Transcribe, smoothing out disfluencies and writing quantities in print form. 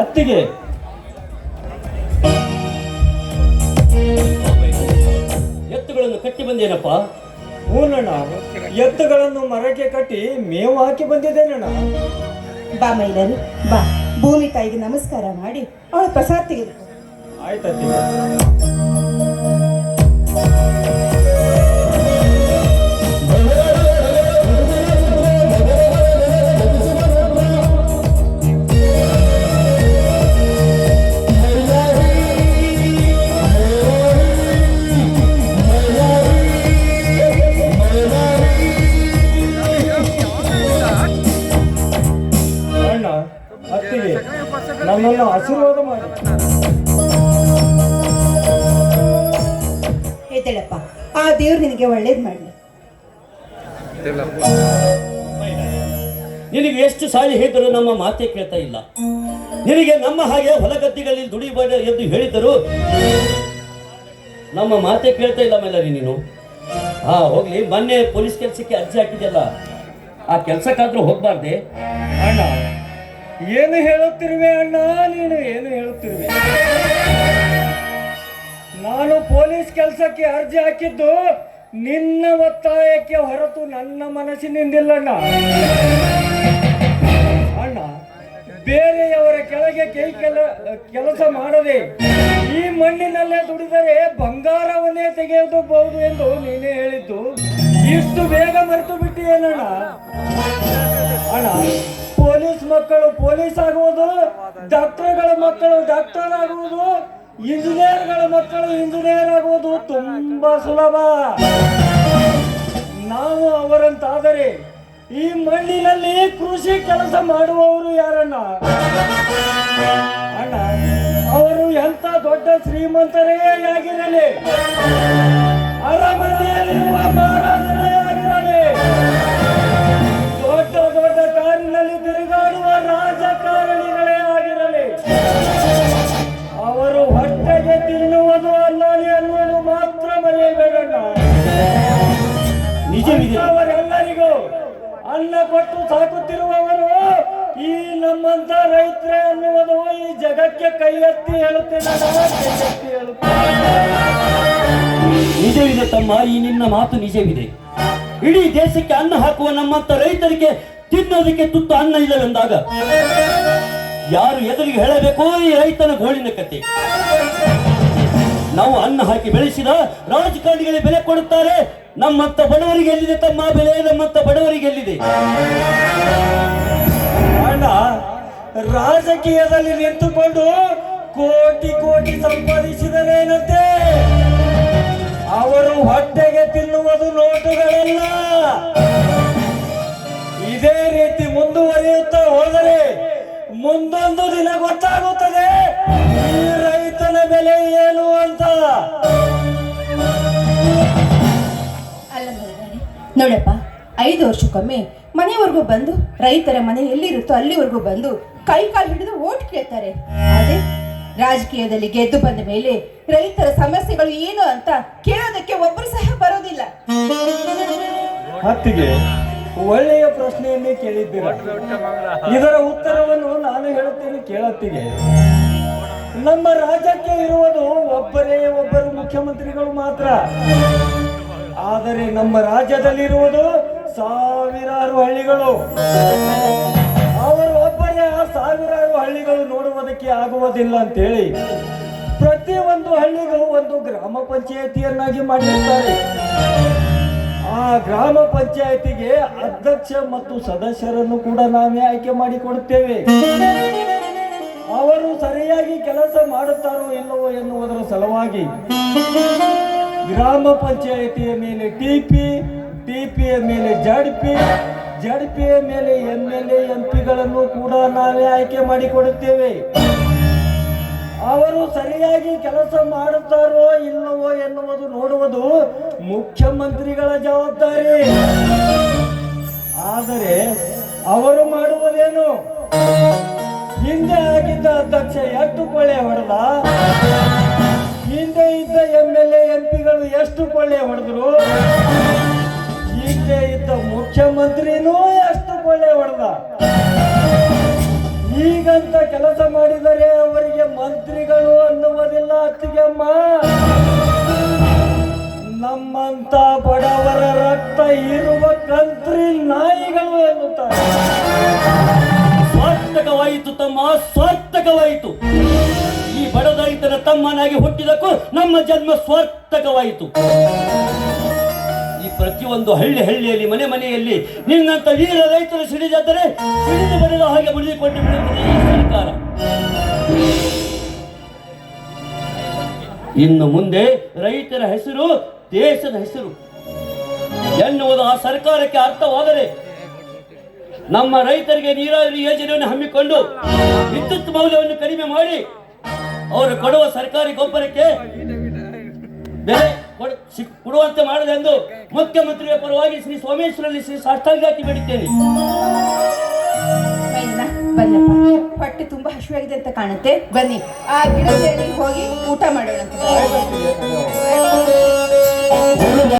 ಅತ್ತಿಗೆ ಎತ್ತುಗಳನ್ನು ಕಟ್ಟಿ ಬಂದೇನಪ್ಪ? ಹೂನಣ್ಣ, ಎತ್ತುಗಳನ್ನು ಮರಕ್ಕೆ ಕಟ್ಟಿ ಮೇವು ಹಾಕಿ ಬಂದಿದ್ದೇನಣ್ಣ. ಬಾ ಮೈಲರು ಬಾ, ಭೂಮಿ ತಾಯಿಗೆ ನಮಸ್ಕಾರ ಮಾಡಿ ಅವಳ ಪ್ರಸಾದ ತೆಗೆದು. ಆಯ್ತತ್ತಿಗೆ. ಅತ್ತಿಗೆ ನನ್ನನ್ನು ಆಶೀರ್ವಾದ ಮಾಡಿ. ಎದ್ದೇಳಪ್ಪ, ಆ ದೇವ್ರು ನಿನಗೆ ಒಳ್ಳೇದು ಮಾಡಲಿ. ನಿನಗೆ ಎಷ್ಟು ಸಾರಿ ಹೇಳಿದರೂ ನಮ್ಮ ಮಾತೆ ಕೇಳ್ತಾ ಇಲ್ಲ. ನಿನಗೆ ನಮ್ಮ ಹಾಗೆ ಹೊಲಗದ್ದೆಗಳಲ್ಲಿ ದುಡಿಬೇಡ ಎಂದು ಹೇಳಿದರು, ನಮ್ಮ ಮಾತೆ ಕೇಳ್ತಾ ಇಲ್ಲ ಮೈಲಾರಿ ನೀನು. ಹೋಗ್ಲಿ, ಮೊನ್ನೆ ಪೊಲೀಸ್ ಕೆಲಸಕ್ಕೆ ಅರ್ಜಿ ಹಾಕಿದೆಯಲ್ಲ, ಆ ಕೆಲಸಕ್ಕಾದ್ರೂ ಹೋಗ್ಬಾರ್ದೆ? ಅಣ್ಣ, ಏನು ಹೇಳುತ್ತಿರುವೆ ಅಣ್ಣ, ನೀನು ಏನು ಹೇಳುತ್ತಿರುವೆ? ನಾನು ಪೊಲೀಸ್ ಕೆಲಸಕ್ಕೆ ಅರ್ಜಿ ಹಾಕಿದ್ದು ನಿನ್ನ ಒತ್ತಾಯಕ್ಕೆ ಹೊರತು ನನ್ನ ಮನಸ್ಸಿನಿಂದಿಲ್ಲಣ್ಣ. ಅಣ್ಣ, ಬೇರೆಯವರ ಕೆಳಗೆ ಕೆಲಸ ಮಾಡದೆ ಈ ಮಣ್ಣಿನಲ್ಲೇ ದುಡಿದರೆ ಬಂಗಾರವನ್ನೇ ತೆಗೆಯಬಹುದು ಎಂದು ನೀನೇ ಹೇಳಿದ್ದು ಇಷ್ಟು ಬೇಗ ಮರೆತು ಬಿಟ್ಟಿಯೇನಣ್ಣ? ಅಣ್ಣ, ಪೊಲೀಸ್ ಮಕ್ಕಳು ಪೊಲೀಸ್ ಆಗುವುದು, ಡಾಕ್ಟರ್ಗಳ ಮಕ್ಕಳು ಡಾಕ್ಟರ್ ಆಗುವುದು, ಇಂಜಿನಿಯರ್ಗಳ ಮಕ್ಕಳು ಇಂಜಿನಿಯರ್ ಆಗುವುದು ತುಂಬಾ ಸುಲಭ. ನಾವು ಅವರಂತಾದರೆ ಈ ಮಣ್ಣಿನಲ್ಲಿ ಕೃಷಿ ಕೆಲಸ ಮಾಡುವವರು ಯಾರಣ್ಣ? ಅಣ್ಣ, ಅವರು ಎಂತ ದೊಡ್ಡ ಶ್ರೀಮಂತರೇ ಆಗಿರಲಿ, ಅರಮನೆಯಲ್ಲಿರುವ ಮಹಾರಾಜರೇ ಆಗಿರಲಿ, ದೊಡ್ಡ ದೊಡ್ಡ ಕಾರಿನಲ್ಲಿ ತಿರುಗಾಡುವ ರಾಜಕಾರಣಿಗಳೇ ಆಗಿರಲಿ, ಅವರು ಹೊಟ್ಟೆಗೆ ತಿನ್ನುವುದು ಅನ್ನಲಿ ಅನ್ನುವುದು ಮಾತ್ರ ಮರೆಯಬೇಡಣ್ಣ. ನಿಜವಿದೆ. ಅವರೆಲ್ಲರಿಗೂ ಅನ್ನ ಕೊಟ್ಟು ಸಾಕುತ್ತಿರುವವರು ಈ ನಮ್ಮಂತ ರೈತರೇ ಅನ್ನುವುದು ಈ ಜಗಕ್ಕೆ ಕೈ ಎತ್ತಿ ಹೇಳುತ್ತೇನೆ, ನಿಜವಿದೆ ತಮ್ಮ, ಈ ನಿನ್ನ ಮಾತು ನಿಜವಿದೆ. ಇಡೀ ದೇಶಕ್ಕೆ ಅನ್ನ ಹಾಕುವ ನಮ್ಮಂತ ರೈತರಿಗೆ ತಿನ್ನೋದಕ್ಕೆ ತುತ್ತು ಅನ್ನ ಇಲ್ಲವೆಂದಾಗ ಯಾರು ಎದುರಿಗೆ ಹೇಳಬೇಕು ಈ ರೈತನ ಗೋಳಿನ ಕತೆ? ನಾವು ಅನ್ನ ಹಾಕಿ ಬೆಳೆಸಿದ ರಾಜಕಾರಣಿಗಳಿಗೆ ಬೆಲೆ ಕೊಡುತ್ತಾರೆ, ನಮ್ಮಂತ ಬಡವರಿಗೆ ಎಲ್ಲಿದೆ ತಮ್ಮ ಬೆಲೆ? ನಮ್ಮಂತ ಬಡವರಿಗೆ ಎಲ್ಲಿದೆ? ಅಣ್ಣ, ರಾಜಕೀಯದಲ್ಲಿ ನಿಂತುಕೊಂಡು ಕೋಟಿ ಕೋಟಿ ಸಂಪಾದಿಸಿದರೇನಂತೆ? ಅವರು ಹೊಟ್ಟೆಗೆ ತಿನ್ನುವುದು ನೋಟುಗಳಲ್ಲ. ಇದೇ ರೀತಿ ಮುಂದುವರಿಯುತ್ತಾ ಹೋದರೆ ಮುಂದೊಂದು ದಿನ ಗೊತ್ತಾಗುತ್ತದೆ ಈ ರೈತನ ಬೆಲೆ ಏನು ಅಂತ. ಅಲ್ಲ ಮೈಲಾರಿ, ನೋಡಪ್ಪ, 5 ವರ್ಷಕ್ಕೊಮ್ಮೆ ಮನೆವರೆಗೂ ಬಂದು ರೈತರ ಮನೆ ಎಲ್ಲಿರುತ್ತೋ ಅಲ್ಲಿವರೆಗೂ ಬಂದು ಕೈ ಕಾಲು ಹಿಡಿದು ಓಟ್ ಕೇಳ್ತಾರೆ. ಅದೇ ರಾಜಕೀಯದಲ್ಲಿ ಗೆದ್ದು ಬಂದ ಮೇಲೆ ರೈತರ ಸಮಸ್ಯೆಗಳು ಏನು ಅಂತ ಕೇಳೋದಕ್ಕೆ ಒಬ್ಬರು ಸಹ ಬರೋದಿಲ್ಲ. ಅತ್ತಿಗೆ, ಒಳ್ಳೆಯ ಪ್ರಶ್ನೆಯನ್ನೇ ಕೇಳಿದ್ದೀರ. ಇದರ ಉತ್ತರವನ್ನು ನಾನು ಹೇಳುತ್ತೇನೆ ಕೇಳತ್ತಿಗೆ. ನಮ್ಮ ರಾಜ್ಯಕ್ಕೆ ಇರುವುದು ಒಬ್ಬರು ಮುಖ್ಯಮಂತ್ರಿಗಳು ಮಾತ್ರ. ಆದರೆ ನಮ್ಮ ರಾಜ್ಯದಲ್ಲಿರುವುದು ಸಾವಿರಾರು ಹಳ್ಳಿಗಳು. ಅವರು ಒಬ್ಬರೇ ಆ ಸಾವಿರಾರು ಹಳ್ಳಿಗಳು ನೋಡುವುದಕ್ಕೆ ಆಗುವುದಿಲ್ಲ ಅಂತೇಳಿ ಪ್ರತಿಯೊಂದು ಹಳ್ಳಿಗೂ ಒಂದು ಗ್ರಾಮ ಪಂಚಾಯಿತಿಯನ್ನಾಗಿ ಮಾಡಿರ್ತಾರೆ. ಆ ಗ್ರಾಮ ಪಂಚಾಯಿತಿಗೆ ಅಧ್ಯಕ್ಷ ಮತ್ತು ಸದಸ್ಯರನ್ನು ಕೂಡ ನಾವೇ ಆಯ್ಕೆ ಮಾಡಿಕೊಡುತ್ತೇವೆ. ಅವರು ಸರಿಯಾಗಿ ಕೆಲಸ ಮಾಡುತ್ತಾರೋ ಇಲ್ಲವೋ ಎನ್ನುವುದರ ಸಲುವಾಗಿ ಗ್ರಾಮ ಪಂಚಾಯಿತಿಯ ಮೇಲೆ ಟಿಪಿಯ ಮೇಲೆ ಜಡ್ಪಿಯ ಮೇಲೆ MLA MP ಗಳನ್ನು ಕೂಡ ನಾವೇ ಆಯ್ಕೆ ಮಾಡಿಕೊಡುತ್ತೇವೆ. ಅವರು ಸರಿಯಾಗಿ ಕೆಲಸ ಮಾಡುತ್ತಾರೋ ಇಲ್ಲವೋ ಎನ್ನುವುದು ನೋಡುವುದು ಮುಖ್ಯಮಂತ್ರಿಗಳ ಜವಾಬ್ದಾರಿ. ಆದರೆ ಅವರು ಮಾಡುವುದೇನು? ಹಿಂದೆ ಆಗಿದ್ದ ಅಧ್ಯಕ್ಷ ಎಷ್ಟು ಕೊಳ್ಳೆ ಹೊಡೆದ, ಹಿಂದೆ ಇದ್ದ MLA MP ಎಷ್ಟು ಕೊಳ್ಳೆ ಹೊಡೆದ್ರು, ಹಿಂದೆ ಇದ್ದ ಮುಖ್ಯಮಂತ್ರಿನೂ ಎಷ್ಟು ಕೊಳ್ಳೆ ಹೊಡೆದ. ಈಗಂತ ಕೆಲಸ ಮಾಡಿದರೆ ಅವರಿಗೆ ಮಂತ್ರಿಗಳು ಅನ್ನುವುದಿಲ್ಲ ಅತ್ತಿಗೆಮ್ಮ. ನಮ್ಮಂತ ಬಡವರ ರಕ್ತ ಇರುವ ಕಂತ್ರಿ ನಾಯಿಗಳು ಎನ್ನುತ್ತಾರೆ. ಸಾರ್ಥಕವಾಯಿತು ತಮ್ಮ, ಸಾರ್ಥಕವಾಯಿತು. ಈ ಬಡ ರೈತರ ತಮ್ಮನಾಗಿ ಹುಟ್ಟಿದಕ್ಕೂ ನಮ್ಮ ಜನ್ಮ ಸಾರ್ಥಕವಾಯಿತು. ಈ ಪ್ರತಿಯೊಂದು ಹಳ್ಳಿಯಲ್ಲಿ ಮನೆ ಮನೆಯಲ್ಲಿ ನಿನ್ನಂತ ವೀರ ರೈತರು ಸಿಡಿದರೆ ಸಿಡಿದು ಬರೆದ ಹಾಗೆ ಮುಡಿದುಕೊಂಡು ಬಿಡುತ್ತದೆ ಈ ಸರ್ಕಾರ. ಇನ್ನು ಮುಂದೆ ರೈತರ ಹೆಸರು ದೇಶದ ಹೆಸರು ಎನ್ನುವುದು ಆ ಸರ್ಕಾರಕ್ಕೆ ಅರ್ಥವಾದರೆ ನಮ್ಮ ರೈತರಿಗೆ ನೀರಾವರಿ ಯೋಜನೆಯನ್ನು ಹಮ್ಮಿಕೊಂಡು ವಿದ್ಯುತ್ ಮೌಲ್ಯವನ್ನು ಕಡಿಮೆ ಮಾಡಿ ಅವರು ಕೊಡುವ ಸರ್ಕಾರಿ ಗೊಬ್ಬರಕ್ಕೆ ಬೆಲೆ ಕೊಡುವಂತೆ ಮಾಡಲೆಂದು ಮುಖ್ಯಮಂತ್ರಿಯ ಪರವಾಗಿ ಶ್ರೀ ಸೋಮೇಶ್ವರಲ್ಲಿ ಶ್ರೀ ಸಾಷ್ಟಾಂಗ ಹಾಕಿ ಬೇಡುತ್ತೇನೆ. ಬನ್ನಪ್ಪ, ಹೊಟ್ಟೆ ತುಂಬಾ ಹಸಿವಾಗಿದೆ ಅಂತ ಕಾಣುತ್ತೆ. ಬನ್ನಿ ಆ ಗಿಡದಲ್ಲಿ ಹೋಗಿ ಊಟ ಮಾಡೋಣ.